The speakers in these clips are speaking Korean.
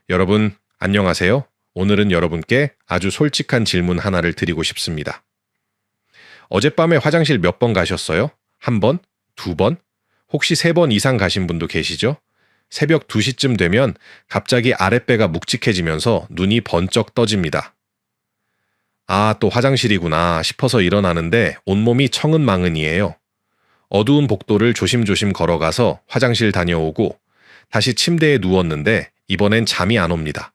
여러분, 안녕하세요. 오늘은 여러분께 아주 솔직한 질문 하나를 드리고 싶습니다. 어젯밤에 화장실 몇 번 가셨어요? 한 번? 두 번? 혹시 세 번 이상 가신 분도 계시죠? 새벽 2시쯤 되면 갑자기 아랫배가 묵직해지면서 눈이 번쩍 떠집니다. 아, 또 화장실이구나 싶어서 일어나는데 온몸이 청은망은이에요. 어두운 복도를 조심조심 걸어가서 화장실 다녀오고 다시 침대에 누웠는데 이번엔 잠이 안 옵니다.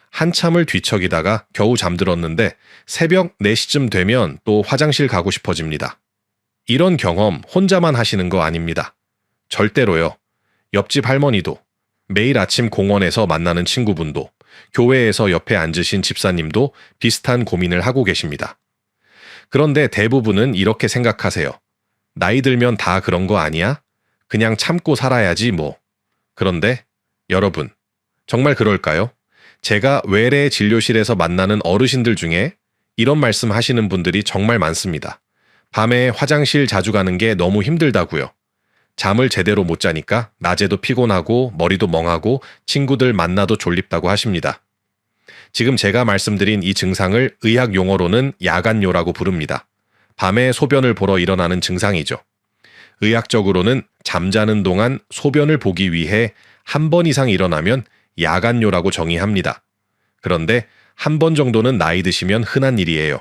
한참을 뒤척이다가 겨우 잠들었는데 새벽 4시쯤 되면 또 화장실 가고 싶어집니다. 이런 경험 혼자만 하시는 거 아닙니다. 절대로요. 옆집 할머니도, 매일 아침 공원에서 만나는 친구분도, 교회에서 옆에 앉으신 집사님도 비슷한 고민을 하고 계십니다. 그런데 대부분은 이렇게 생각하세요. 나이 들면 다 그런 거 아니야? 그냥 참고 살아야지 뭐. 그런데 여러분, 정말 그럴까요? 제가 외래 진료실에서 만나는 어르신들 중에 이런 말씀 하시는 분들이 정말 많습니다. 밤에 화장실 자주 가는 게 너무 힘들다고요. 잠을 제대로 못 자니까 낮에도 피곤하고 머리도 멍하고 친구들 만나도 졸립다고 하십니다. 지금 제가 말씀드린 이 증상을 의학 용어로는 야간요라고 부릅니다. 밤에 소변을 보러 일어나는 증상이죠. 의학적으로는 잠자는 동안 소변을 보기 위해 한 번 이상 일어나면 야간요라고 정의합니다. 그런데 한 번 정도는 나이 드시면 흔한 일이에요.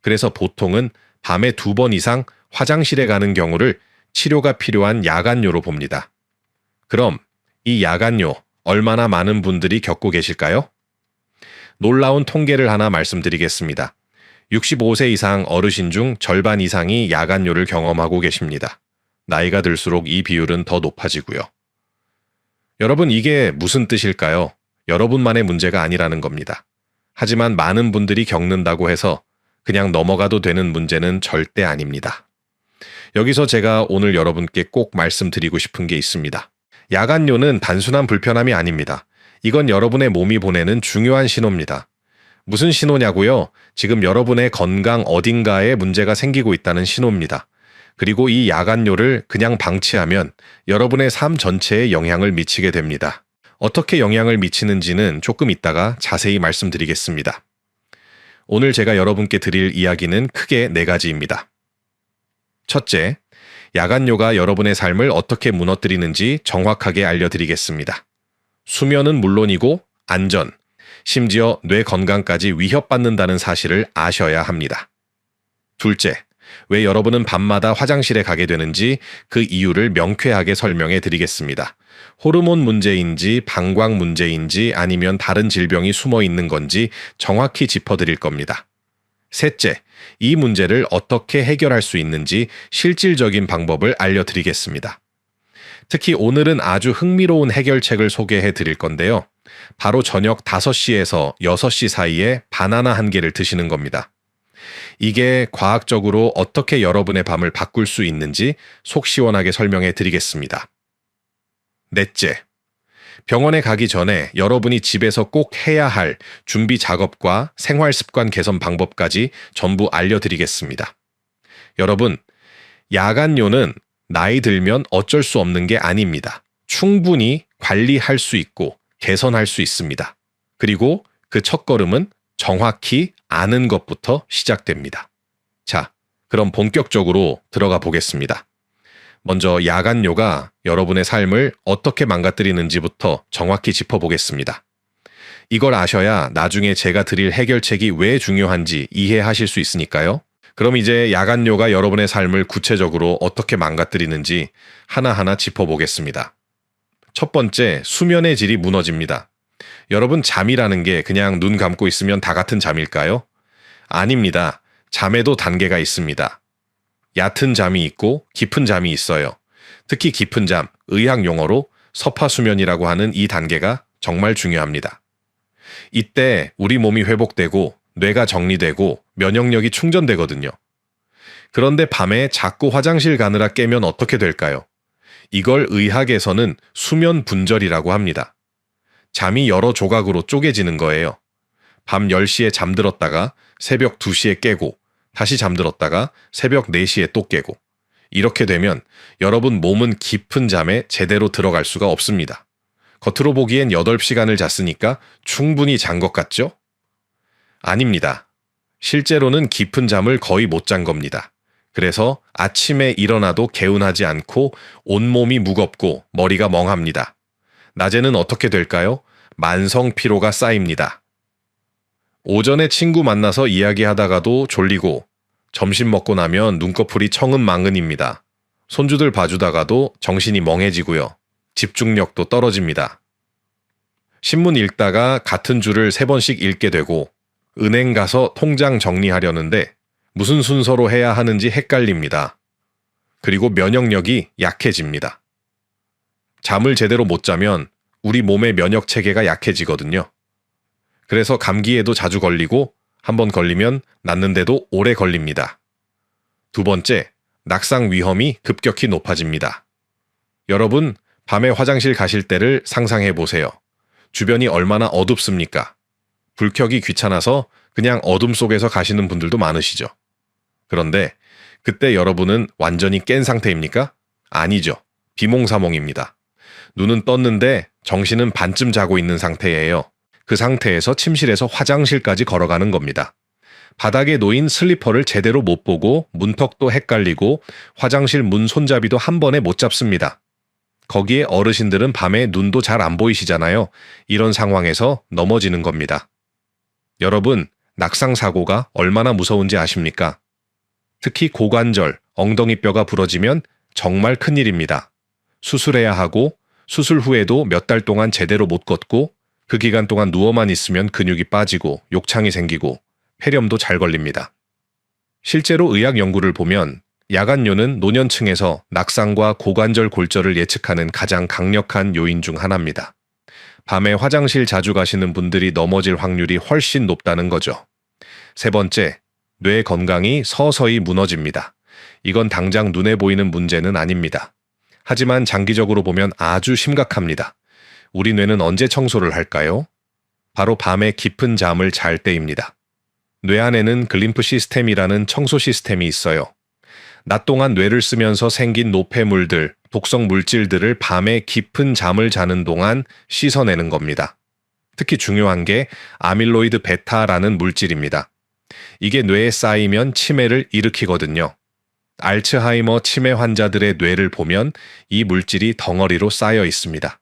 그래서 보통은 밤에 2번 이상 화장실에 가는 경우를 치료가 필요한 야간요로 봅니다. 그럼 이 야간요 얼마나 많은 분들이 겪고 계실까요? 놀라운 통계를 하나 말씀드리겠습니다. 65세 이상 어르신 중 절반 이상이 야간요를 경험하고 계십니다. 나이가 들수록 이 비율은 더 높아지고요. 여러분, 이게 무슨 뜻일까요? 여러분만의 문제가 아니라는 겁니다. 하지만 많은 분들이 겪는다고 해서 그냥 넘어가도 되는 문제는 절대 아닙니다. 여기서 제가 오늘 여러분께 꼭 말씀드리고 싶은 게 있습니다. 야간요는 단순한 불편함이 아닙니다. 이건 여러분의 몸이 보내는 중요한 신호입니다. 무슨 신호냐고요? 지금 여러분의 건강 어딘가에 문제가 생기고 있다는 신호입니다. 그리고 이 야간요를 그냥 방치하면 여러분의 삶 전체에 영향을 미치게 됩니다. 어떻게 영향을 미치는지는 조금 이따가 자세히 말씀드리겠습니다. 오늘 제가 여러분께 드릴 이야기는 크게 4가지입니다. 첫째, 야간요가 여러분의 삶을 어떻게 무너뜨리는지 정확하게 알려드리겠습니다. 수면은 물론이고 안전, 심지어 뇌 건강까지 위협받는다는 사실을 아셔야 합니다. 둘째, 왜 여러분은 밤마다 화장실에 가게 되는지 그 이유를 명쾌하게 설명해 드리겠습니다. 호르몬 문제인지 방광 문제인지 아니면 다른 질병이 숨어 있는 건지 정확히 짚어드릴 겁니다. 셋째, 이 문제를 어떻게 해결할 수 있는지 실질적인 방법을 알려드리겠습니다. 특히 오늘은 아주 흥미로운 해결책을 소개해 드릴 건데요. 바로 저녁 5시에서 6시 사이에 바나나 한 개를 드시는 겁니다. 이게 과학적으로 어떻게 여러분의 밤을 바꿀 수 있는지 속 시원하게 설명해 드리겠습니다. 넷째, 병원에 가기 전에 여러분이 집에서 꼭 해야 할 준비 작업과 생활 습관 개선 방법까지 전부 알려드리겠습니다. 여러분, 야간요는 나이 들면 어쩔 수 없는 게 아닙니다. 충분히 관리할 수 있고 개선할 수 있습니다. 그리고 그 첫걸음은 정확히 아는 것부터 시작됩니다. 자, 그럼 본격적으로 들어가 보겠습니다. 먼저 야간요가 여러분의 삶을 어떻게 망가뜨리는지부터 정확히 짚어보겠습니다. 이걸 아셔야 나중에 제가 드릴 해결책이 왜 중요한지 이해하실 수 있으니까요. 그럼 이제 야간요가 여러분의 삶을 구체적으로 어떻게 망가뜨리는지 하나하나 짚어보겠습니다. 첫 번째, 수면의 질이 무너집니다. 여러분, 잠이라는 게 그냥 눈 감고 있으면 다 같은 잠일까요? 아닙니다. 잠에도 단계가 있습니다. 얕은 잠이 있고 깊은 잠이 있어요. 특히 깊은 잠, 의학 용어로 서파수면이라고 하는 이 단계가 정말 중요합니다. 이때 우리 몸이 회복되고 뇌가 정리되고 면역력이 충전되거든요. 그런데 밤에 자꾸 화장실 가느라 깨면 어떻게 될까요? 이걸 의학에서는 수면 분절이라고 합니다. 잠이 여러 조각으로 쪼개지는 거예요. 밤 10시에 잠들었다가 새벽 2시에 깨고 다시 잠들었다가 새벽 4시에 또 깨고 이렇게 되면 여러분 몸은 깊은 잠에 제대로 들어갈 수가 없습니다. 겉으로 보기엔 8시간을 잤으니까 충분히 잔 것 같죠? 아닙니다. 실제로는 깊은 잠을 거의 못 잔 겁니다. 그래서 아침에 일어나도 개운하지 않고 온몸이 무겁고 머리가 멍합니다. 낮에는 어떻게 될까요? 만성 피로가 쌓입니다. 오전에 친구 만나서 이야기하다가도 졸리고 점심 먹고 나면 눈꺼풀이 청은망은입니다. 손주들 봐주다가도 정신이 멍해지고요. 집중력도 떨어집니다. 신문 읽다가 같은 줄을 3번씩 읽게 되고 은행 가서 통장 정리하려는데 무슨 순서로 해야 하는지 헷갈립니다. 그리고 면역력이 약해집니다. 잠을 제대로 못 자면 우리 몸의 면역 체계가 약해지거든요. 그래서 감기에도 자주 걸리고 한번 걸리면 낫는데도 오래 걸립니다. 두 번째, 낙상 위험이 급격히 높아집니다. 여러분, 밤에 화장실 가실 때를 상상해 보세요. 주변이 얼마나 어둡습니까? 불 켜기 귀찮아서 그냥 어둠 속에서 가시는 분들도 많으시죠. 그런데 그때 여러분은 완전히 깬 상태입니까? 아니죠. 비몽사몽입니다. 눈은 떴는데 정신은 반쯤 자고 있는 상태예요. 그 상태에서 침실에서 화장실까지 걸어가는 겁니다. 바닥에 놓인 슬리퍼를 제대로 못 보고 문턱도 헷갈리고 화장실 문 손잡이도 한 번에 못 잡습니다. 거기에 어르신들은 밤에 눈도 잘 안 보이시잖아요. 이런 상황에서 넘어지는 겁니다. 여러분, 낙상 사고가 얼마나 무서운지 아십니까? 특히 고관절, 엉덩이뼈가 부러지면 정말 큰일입니다. 수술해야 하고 수술 후에도 몇 달 동안 제대로 못 걷고 그 기간 동안 누워만 있으면 근육이 빠지고 욕창이 생기고 폐렴도 잘 걸립니다. 실제로 의학 연구를 보면 야간뇨는 노년층에서 낙상과 고관절 골절을 예측하는 가장 강력한 요인 중 하나입니다. 밤에 화장실 자주 가시는 분들이 넘어질 확률이 훨씬 높다는 거죠. 세 번째, 뇌 건강이 서서히 무너집니다. 이건 당장 눈에 보이는 문제는 아닙니다. 하지만 장기적으로 보면 아주 심각합니다. 우리 뇌는 언제 청소를 할까요? 바로 밤에 깊은 잠을 잘 때입니다. 뇌 안에는 글림프 시스템이라는 청소 시스템이 있어요. 낮 동안 뇌를 쓰면서 생긴 노폐물들, 독성 물질들을 밤에 깊은 잠을 자는 동안 씻어내는 겁니다. 특히 중요한 게 아밀로이드 베타라는 물질입니다. 이게 뇌에 쌓이면 치매를 일으키거든요. 알츠하이머 치매 환자들의 뇌를 보면 이 물질이 덩어리로 쌓여 있습니다.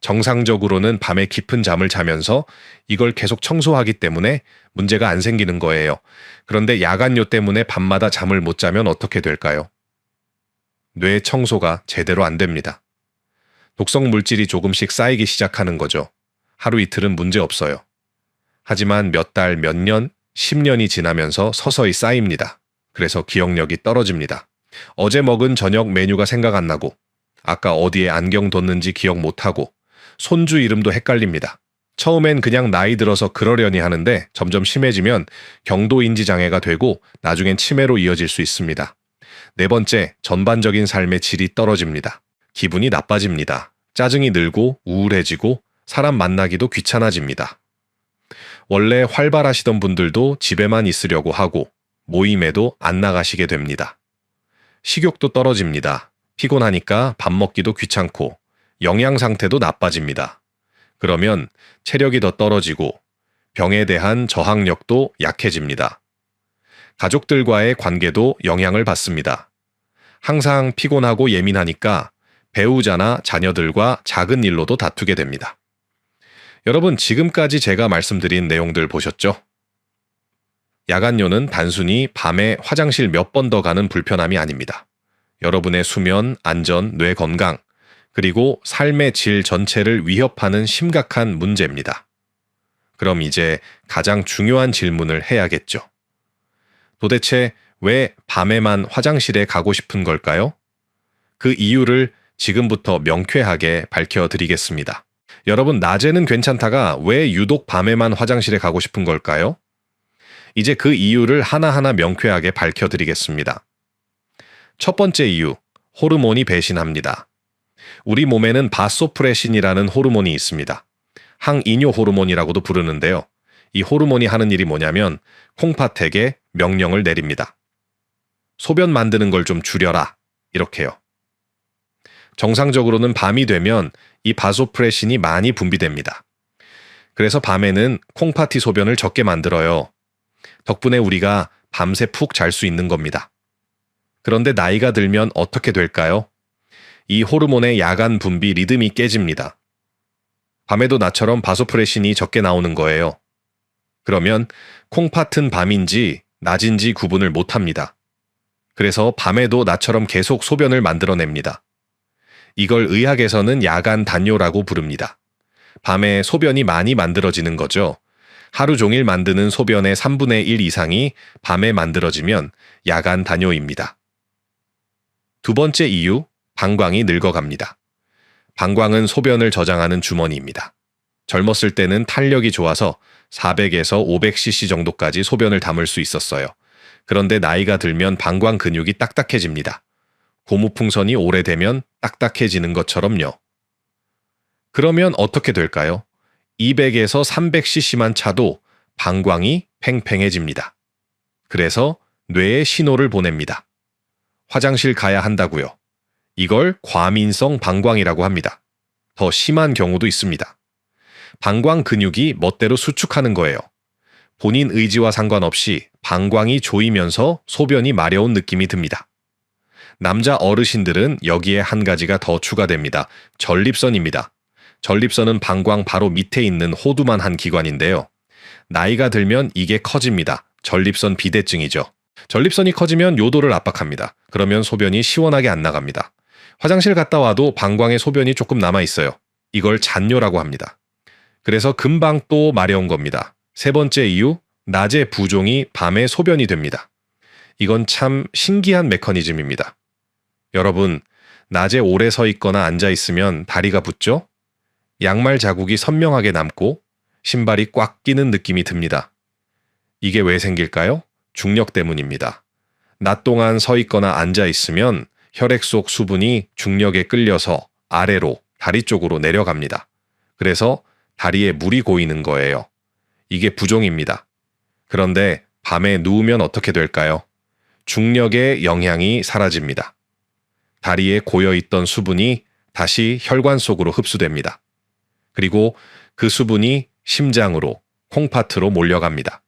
정상적으로는 밤에 깊은 잠을 자면서 이걸 계속 청소하기 때문에 문제가 안 생기는 거예요. 그런데 야간뇨 때문에 밤마다 잠을 못 자면 어떻게 될까요? 뇌 청소가 제대로 안 됩니다. 독성 물질이 조금씩 쌓이기 시작하는 거죠. 하루 이틀은 문제 없어요. 하지만 몇 달, 몇 년, 10년이 지나면서 서서히 쌓입니다. 그래서 기억력이 떨어집니다. 어제 먹은 저녁 메뉴가 생각 안 나고 아까 어디에 안경 뒀는지 기억 못하고 손주 이름도 헷갈립니다. 처음엔 그냥 나이 들어서 그러려니 하는데 점점 심해지면 경도인지 장애가 되고 나중엔 치매로 이어질 수 있습니다. 네 번째, 전반적인 삶의 질이 떨어집니다. 기분이 나빠집니다. 짜증이 늘고 우울해지고 사람 만나기도 귀찮아집니다. 원래 활발하시던 분들도 집에만 있으려고 하고 모임에도 안 나가시게 됩니다. 식욕도 떨어집니다. 피곤하니까 밥 먹기도 귀찮고 영양 상태도 나빠집니다. 그러면 체력이 더 떨어지고 병에 대한 저항력도 약해집니다. 가족들과의 관계도 영향을 받습니다. 항상 피곤하고 예민하니까 배우자나 자녀들과 작은 일로도 다투게 됩니다. 여러분, 지금까지 제가 말씀드린 내용들 보셨죠? 야간뇨는 단순히 밤에 화장실 몇 번 더 가는 불편함이 아닙니다. 여러분의 수면, 안전, 뇌 건강, 그리고 삶의 질 전체를 위협하는 심각한 문제입니다. 그럼 이제 가장 중요한 질문을 해야겠죠. 도대체 왜 밤에만 화장실에 가고 싶은 걸까요? 그 이유를 지금부터 명쾌하게 밝혀드리겠습니다. 여러분, 낮에는 괜찮다가 왜 유독 밤에만 화장실에 가고 싶은 걸까요? 이제 그 이유를 하나하나 명쾌하게 밝혀드리겠습니다. 첫 번째 이유, 호르몬이 배신합니다. 우리 몸에는 바소프레신이라는 호르몬이 있습니다. 항이뇨 호르몬이라고도 부르는데요. 이 호르몬이 하는 일이 뭐냐면 콩팥에게 명령을 내립니다. 소변 만드는 걸 좀 줄여라. 이렇게요. 정상적으로는 밤이 되면 이 바소프레신이 많이 분비됩니다. 그래서 밤에는 콩팥이 소변을 적게 만들어요. 덕분에 우리가 밤새 푹 잘 수 있는 겁니다. 그런데 나이가 들면 어떻게 될까요? 이 호르몬의 야간 분비 리듬이 깨집니다. 밤에도 나처럼 바소프레신이 적게 나오는 거예요. 그러면 콩팥은 밤인지 낮인지 구분을 못합니다. 그래서 밤에도 나처럼 계속 소변을 만들어냅니다. 이걸 의학에서는 야간 단뇨라고 부릅니다. 밤에 소변이 많이 만들어지는 거죠. 하루 종일 만드는 소변의 3분의 1 이상이 밤에 만들어지면 야간 단뇨입니다. 두 번째 이유, 방광이 늙어갑니다. 방광은 소변을 저장하는 주머니입니다. 젊었을 때는 탄력이 좋아서 400에서 500cc 정도까지 소변을 담을 수 있었어요. 그런데 나이가 들면 방광 근육이 딱딱해집니다. 고무풍선이 오래되면 딱딱해지는 것처럼요. 그러면 어떻게 될까요? 200에서 300cc만 차도 방광이 팽팽해집니다. 그래서 뇌에 신호를 보냅니다. 화장실 가야 한다고요. 이걸 과민성 방광이라고 합니다. 더 심한 경우도 있습니다. 방광 근육이 멋대로 수축하는 거예요. 본인 의지와 상관없이 방광이 조이면서 소변이 마려운 느낌이 듭니다. 남자 어르신들은 여기에 한 가지가 더 추가됩니다. 전립선입니다. 전립선은 방광 바로 밑에 있는 호두만한 기관인데요. 나이가 들면 이게 커집니다. 전립선 비대증이죠. 전립선이 커지면 요도를 압박합니다. 그러면 소변이 시원하게 안 나갑니다. 화장실 갔다 와도 방광에 소변이 조금 남아있어요. 이걸 잔뇨라고 합니다. 그래서 금방 또 마려운 겁니다. 세 번째 이유, 낮에 부종이 밤에 소변이 됩니다. 이건 참 신기한 메커니즘입니다. 여러분, 낮에 오래 서 있거나 앉아 있으면 다리가 붓죠? 양말 자국이 선명하게 남고 신발이 꽉 끼는 느낌이 듭니다. 이게 왜 생길까요? 중력 때문입니다. 낮 동안 서 있거나 앉아 있으면 혈액 속 수분이 중력에 끌려서 아래로 다리 쪽으로 내려갑니다. 그래서 다리에 물이 고이는 거예요. 이게 부종입니다. 그런데 밤에 누우면 어떻게 될까요? 중력의 영향이 사라집니다. 다리에 고여있던 수분이 다시 혈관 속으로 흡수됩니다. 그리고 그 수분이 심장으로, 콩팥으로 몰려갑니다.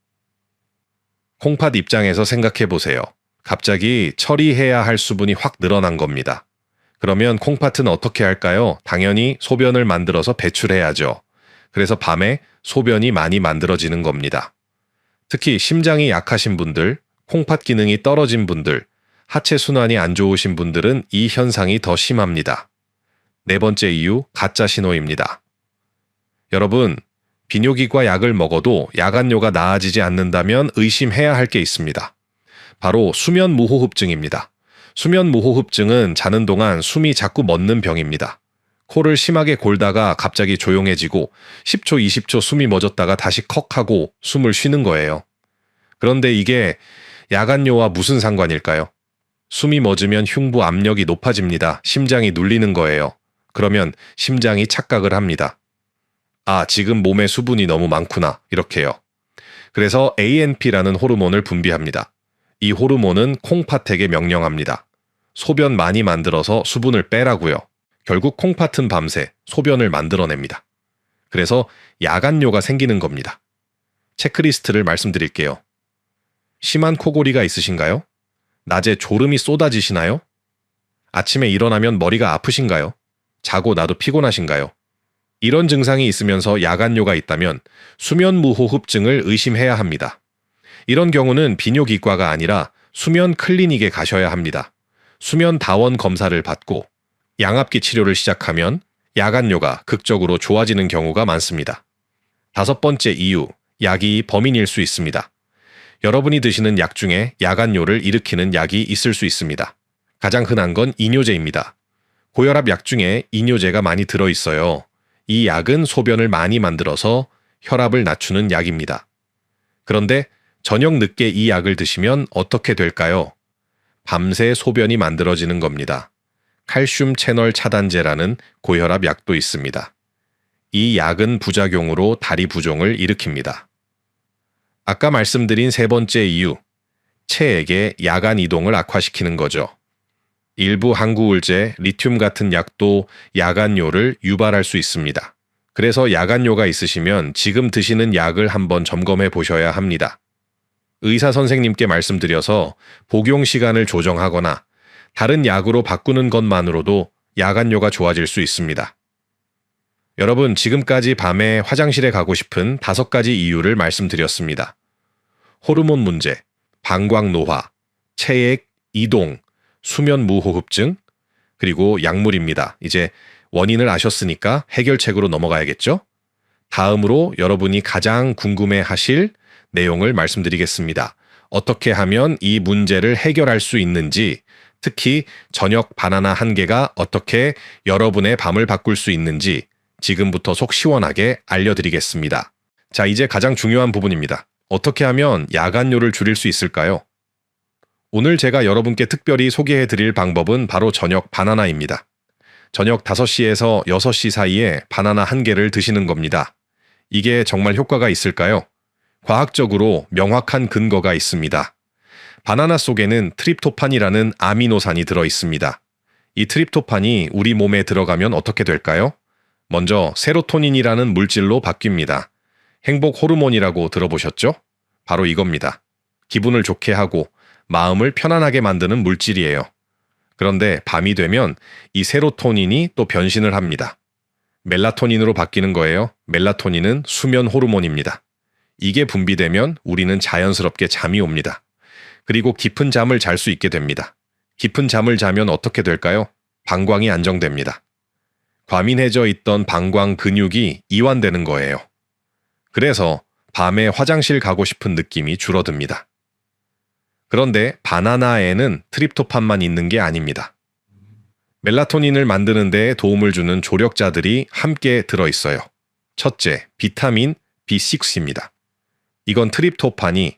콩팥 입장에서 생각해 보세요. 갑자기 처리해야 할 수분이 확 늘어난 겁니다. 그러면 콩팥은 어떻게 할까요? 당연히 소변을 만들어서 배출해야죠. 그래서 밤에 소변이 많이 만들어지는 겁니다. 특히 심장이 약하신 분들, 콩팥 기능이 떨어진 분들, 하체 순환이 안 좋으신 분들은 이 현상이 더 심합니다. 네 번째 이유, 가짜 신호입니다. 여러분, 비뇨기과 약을 먹어도 야간뇨가 나아지지 않는다면 의심해야 할 게 있습니다. 바로 수면무호흡증입니다. 수면무호흡증은 자는 동안 숨이 자꾸 멎는 병입니다. 코를 심하게 골다가 갑자기 조용해지고 10초, 20초 숨이 멎었다가 다시 컥 하고 숨을 쉬는 거예요. 그런데 이게 야간뇨와 무슨 상관일까요? 숨이 멎으면 흉부 압력이 높아집니다. 심장이 눌리는 거예요. 그러면 심장이 착각을 합니다. 아, 지금 몸에 수분이 너무 많구나. 이렇게요. 그래서 ANP라는 호르몬을 분비합니다. 이 호르몬은 콩팥에게 명령합니다. 소변 많이 만들어서 수분을 빼라고요. 결국 콩팥은 밤새 소변을 만들어냅니다. 그래서 야간뇨가 생기는 겁니다. 체크리스트를 말씀드릴게요. 심한 코골이가 있으신가요? 낮에 졸음이 쏟아지시나요? 아침에 일어나면 머리가 아프신가요? 자고 나도 피곤하신가요? 이런 증상이 있으면서 야간뇨가 있다면 수면무호흡증을 의심해야 합니다. 이런 경우는 비뇨기과가 아니라 수면 클리닉에 가셔야 합니다. 수면 다원 검사를 받고 양압기 치료를 시작하면 야간뇨가 극적으로 좋아지는 경우가 많습니다. 다섯 번째 이유, 약이 범인일 수 있습니다. 여러분이 드시는 약 중에 야간뇨를 일으키는 약이 있을 수 있습니다. 가장 흔한 건 이뇨제입니다. 고혈압 약 중에 이뇨제가 많이 들어있어요. 이 약은 소변을 많이 만들어서 혈압을 낮추는 약입니다. 그런데 저녁 늦게 이 약을 드시면 어떻게 될까요? 밤새 소변이 만들어지는 겁니다. 칼슘 채널 차단제라는 고혈압 약도 있습니다. 이 약은 부작용으로 다리 부종을 일으킵니다. 아까 말씀드린 세 번째 이유, 체액의 야간 이동을 악화시키는 거죠. 일부 항구울제, 리튬 같은 약도 야간뇨를 유발할 수 있습니다. 그래서 야간뇨가 있으시면 지금 드시는 약을 한번 점검해 보셔야 합니다. 의사 선생님께 말씀드려서 복용 시간을 조정하거나 다른 약으로 바꾸는 것만으로도 야간뇨가 좋아질 수 있습니다. 여러분, 지금까지 밤에 화장실에 가고 싶은 5가지 이유를 말씀드렸습니다. 호르몬 문제, 방광노화, 체액, 이동, 수면 무호흡증, 그리고 약물입니다. 이제 원인을 아셨으니까 해결책으로 넘어가야겠죠? 다음으로 여러분이 가장 궁금해하실 내용을 말씀드리겠습니다. 어떻게 하면 이 문제를 해결할 수 있는지, 특히 저녁 바나나 1개가 어떻게 여러분의 밤을 바꿀 수 있는지 지금부터 속 시원하게 알려드리겠습니다. 자, 이제 가장 중요한 부분입니다. 어떻게 하면 야간뇨를 줄일 수 있을까요? 오늘 제가 여러분께 특별히 소개해 드릴 방법은 바로 저녁 바나나입니다. 저녁 5시에서 6시 사이에 바나나 1개를 드시는 겁니다. 이게 정말 효과가 있을까요? 과학적으로 명확한 근거가 있습니다. 바나나 속에는 트립토판이라는 아미노산이 들어 있습니다. 이 트립토판이 우리 몸에 들어가면 어떻게 될까요? 먼저 세로토닌이라는 물질로 바뀝니다. 행복 호르몬이라고 들어보셨죠? 바로 이겁니다. 기분을 좋게 하고 마음을 편안하게 만드는 물질이에요. 그런데 밤이 되면 이 세로토닌이 또 변신을 합니다. 멜라토닌으로 바뀌는 거예요. 멜라토닌은 수면 호르몬입니다. 이게 분비되면 우리는 자연스럽게 잠이 옵니다. 그리고 깊은 잠을 잘 수 있게 됩니다. 깊은 잠을 자면 어떻게 될까요? 방광이 안정됩니다. 과민해져 있던 방광 근육이 이완되는 거예요. 그래서 밤에 화장실 가고 싶은 느낌이 줄어듭니다. 그런데 바나나에는 트립토판만 있는 게 아닙니다. 멜라토닌을 만드는 데 도움을 주는 조력자들이 함께 들어있어요. 첫째, 비타민 B6입니다. 이건 트립토판이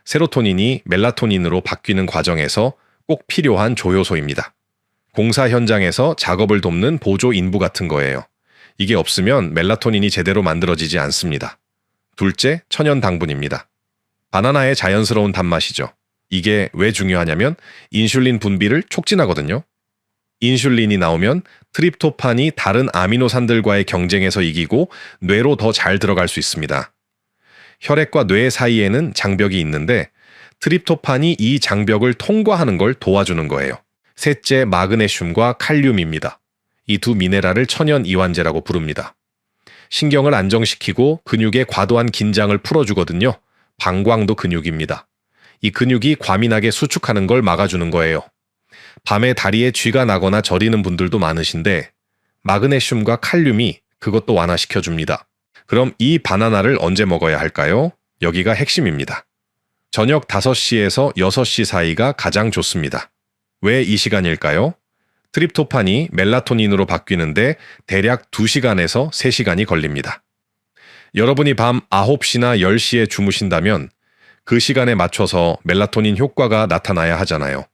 세로토닌이 멜라토닌으로 바뀌는 과정에서 꼭 필요한 조효소입니다. 공사 현장에서 작업을 돕는 보조 인부 같은 거예요. 이게 없으면 멜라토닌이 제대로 만들어지지 않습니다. 둘째, 천연 당분입니다. 바나나의 자연스러운 단맛이죠. 이게 왜 중요하냐면 인슐린 분비를 촉진하거든요. 인슐린이 나오면 트립토판이 다른 아미노산들과의 경쟁에서 이기고 뇌로 더 잘 들어갈 수 있습니다. 혈액과 뇌 사이에는 장벽이 있는데 트립토판이 이 장벽을 통과하는 걸 도와주는 거예요. 셋째, 마그네슘과 칼륨입니다. 이 두 미네랄을 천연 이완제라고 부릅니다. 신경을 안정시키고 근육의 과도한 긴장을 풀어주거든요. 방광도 근육입니다. 이 근육이 과민하게 수축하는 걸 막아주는 거예요. 밤에 다리에 쥐가 나거나 저리는 분들도 많으신데 마그네슘과 칼륨이 그것도 완화시켜줍니다. 그럼 이 바나나를 언제 먹어야 할까요? 여기가 핵심입니다. 저녁 5시에서 6시 사이가 가장 좋습니다. 왜 이 시간일까요? 트립토판이 멜라토닌으로 바뀌는데 대략 2시간에서 3시간이 걸립니다. 여러분이 밤 9시나 10시에 주무신다면 그 시간에 맞춰서 멜라토닌 효과가 나타나야 하잖아요.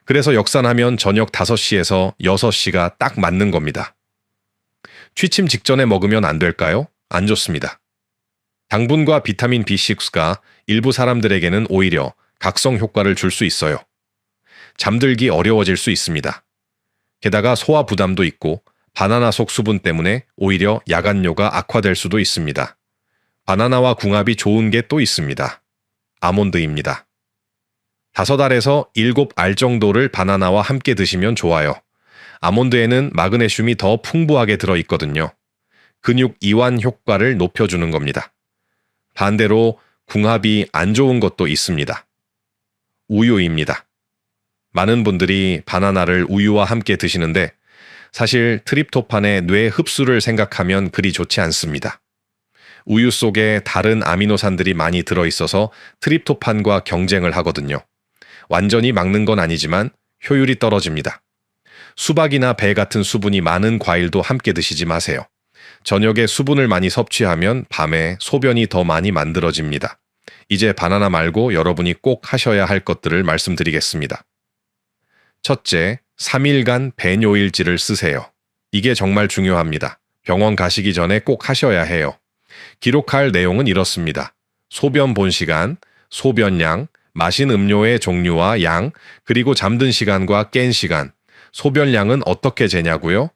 그래서 역산하면 저녁 5시에서 6시가 딱 맞는 겁니다. 취침 직전에 먹으면 안 될까요? 안 좋습니다. 당분과 비타민 B6가 일부 사람들에게는 오히려 각성 효과를 줄 수 있어요. 잠들기 어려워질 수 있습니다. 게다가 소화 부담도 있고 바나나 속 수분 때문에 오히려 야간뇨가 악화될 수도 있습니다. 바나나와 궁합이 좋은 게 또 있습니다. 아몬드입니다. 5알에서 7알 정도를 바나나와 함께 드시면 좋아요. 아몬드에는 마그네슘이 더 풍부하게 들어있거든요. 근육 이완 효과를 높여주는 겁니다. 반대로 궁합이 안 좋은 것도 있습니다. 우유입니다. 많은 분들이 바나나를 우유와 함께 드시는데 사실 트립토판의 뇌 흡수를 생각하면 그리 좋지 않습니다. 우유 속에 다른 아미노산들이 많이 들어있어서 트립토판과 경쟁을 하거든요. 완전히 막는 건 아니지만 효율이 떨어집니다. 수박이나 배 같은 수분이 많은 과일도 함께 드시지 마세요. 저녁에 수분을 많이 섭취하면 밤에 소변이 더 많이 만들어집니다. 이제 바나나 말고 여러분이 꼭 하셔야 할 것들을 말씀드리겠습니다. 첫째, 3일간 배뇨일지를 쓰세요. 이게 정말 중요합니다. 병원 가시기 전에 꼭 하셔야 해요. 기록할 내용은 이렇습니다. 소변 본 시간, 소변량, 마신 음료의 종류와 양, 그리고 잠든 시간과 깬 시간, 소변량은 어떻게 재냐고요?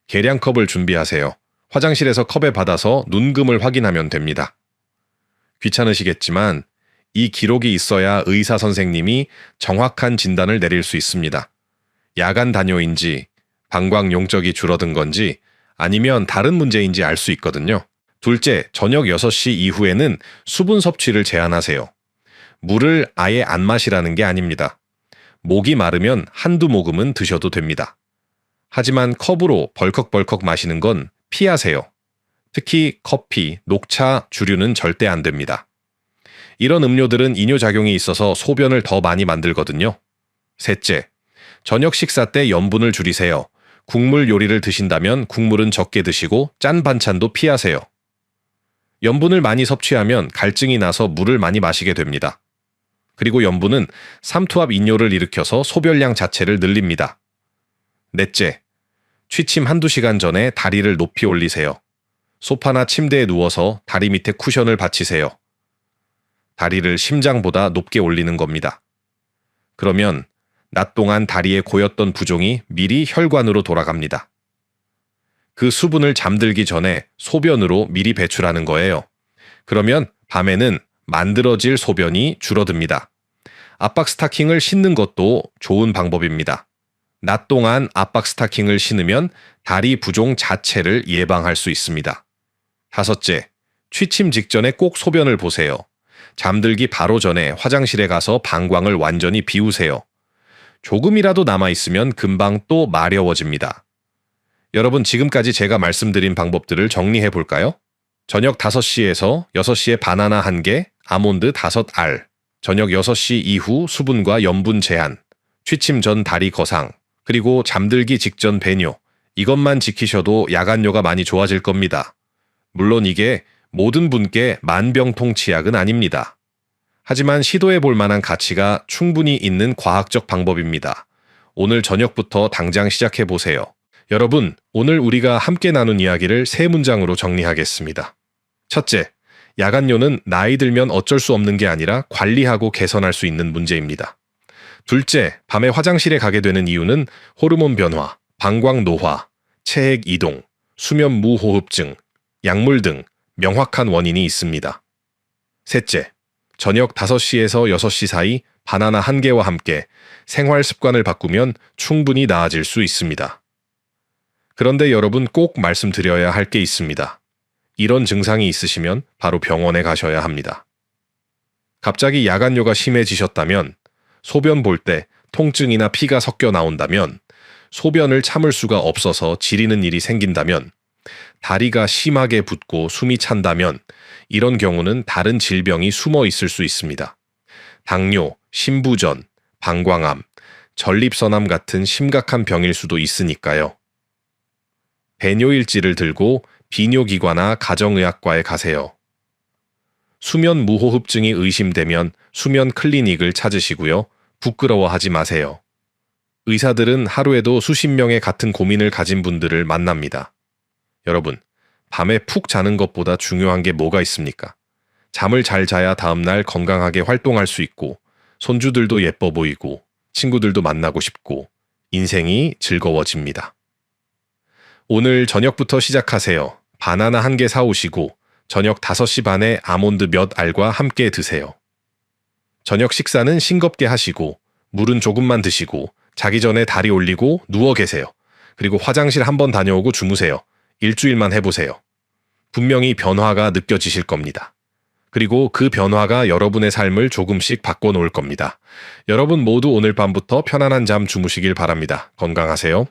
계량컵을 준비하세요. 화장실에서 컵에 받아서 눈금을 확인하면 됩니다. 귀찮으시겠지만 이 기록이 있어야 의사 선생님이 정확한 진단을 내릴 수 있습니다. 야간 단뇨인지, 방광 용적이 줄어든 건지, 아니면 다른 문제인지 알 수 있거든요. 둘째, 저녁 6시 이후에는 수분 섭취를 제한하세요. 물을 아예 안 마시라는 게 아닙니다. 목이 마르면 한두 모금은 드셔도 됩니다. 하지만 컵으로 벌컥벌컥 마시는 건 피하세요. 특히 커피, 녹차, 주류는 절대 안 됩니다. 이런 음료들은 이뇨작용이 있어서 소변을 더 많이 만들거든요. 셋째, 저녁 식사 때 염분을 줄이세요. 국물 요리를 드신다면 국물은 적게 드시고 짠 반찬도 피하세요. 염분을 많이 섭취하면 갈증이 나서 물을 많이 마시게 됩니다. 그리고 염분은 삼투압 인뇨를 일으켜서 소변량 자체를 늘립니다. 넷째, 취침 한두 시간 전에 다리를 높이 올리세요. 소파나 침대에 누워서 다리 밑에 쿠션을 받치세요. 다리를 심장보다 높게 올리는 겁니다. 그러면 낮 동안 다리에 고였던 부종이 미리 혈관으로 돌아갑니다. 그 수분을 잠들기 전에 소변으로 미리 배출하는 거예요. 그러면 밤에는 만들어질 소변이 줄어듭니다. 압박 스타킹을 신는 것도 좋은 방법입니다. 낮 동안 압박 스타킹을 신으면 다리 부종 자체를 예방할 수 있습니다. 다섯째, 취침 직전에 꼭 소변을 보세요. 잠들기 바로 전에 화장실에 가서 방광을 완전히 비우세요. 조금이라도 남아있으면 금방 또 마려워집니다. 여러분, 지금까지 제가 말씀드린 방법들을 정리해 볼까요? 저녁 5시에서 6시에 바나나 1개, 아몬드 5알, 저녁 6시 이후 수분과 염분 제한, 취침 전 다리 거상, 그리고 잠들기 직전 배뇨, 이것만 지키셔도 야간뇨가 많이 좋아질 겁니다. 물론 이게 모든 분께 만병통치약은 아닙니다. 하지만 시도해 볼 만한 가치가 충분히 있는 과학적 방법입니다. 오늘 저녁부터 당장 시작해 보세요. 여러분, 오늘 우리가 함께 나눈 이야기를 3문장으로 정리하겠습니다. 첫째, 야간뇨는 나이 들면 어쩔 수 없는 게 아니라 관리하고 개선할 수 있는 문제입니다. 둘째, 밤에 화장실에 가게 되는 이유는 호르몬 변화, 방광 노화, 체액 이동, 수면 무호흡증, 약물 등 명확한 원인이 있습니다. 셋째, 저녁 5시에서 6시 사이 바나나 1개와 함께 생활 습관을 바꾸면 충분히 나아질 수 있습니다. 그런데 여러분, 꼭 말씀드려야 할 게 있습니다. 이런 증상이 있으시면 바로 병원에 가셔야 합니다. 갑자기 야간뇨가 심해지셨다면, 소변 볼 때 통증이나 피가 섞여 나온다면, 소변을 참을 수가 없어서 지리는 일이 생긴다면, 다리가 심하게 붓고 숨이 찬다면 이런 경우는 다른 질병이 숨어 있을 수 있습니다. 당뇨, 심부전, 방광암, 전립선암 같은 심각한 병일 수도 있으니까요. 배뇨일지를 들고 비뇨기과나 가정의학과에 가세요. 수면 무호흡증이 의심되면 수면 클리닉을 찾으시고요. 부끄러워하지 마세요. 의사들은 하루에도 수십 명의 같은 고민을 가진 분들을 만납니다. 여러분, 밤에 푹 자는 것보다 중요한 게 뭐가 있습니까? 잠을 잘 자야 다음날 건강하게 활동할 수 있고, 손주들도 예뻐 보이고, 친구들도 만나고 싶고, 인생이 즐거워집니다. 오늘 저녁부터 시작하세요. 바나나 1개 사오시고, 저녁 5시 반에 아몬드 몇 알과 함께 드세요. 저녁 식사는 싱겁게 하시고, 물은 조금만 드시고, 자기 전에 다리 올리고 누워 계세요. 그리고 화장실 한번 다녀오고 주무세요. 일주일만 해보세요. 분명히 변화가 느껴지실 겁니다. 그리고 그 변화가 여러분의 삶을 조금씩 바꿔놓을 겁니다. 여러분 모두 오늘 밤부터 편안한 잠 주무시길 바랍니다. 건강하세요.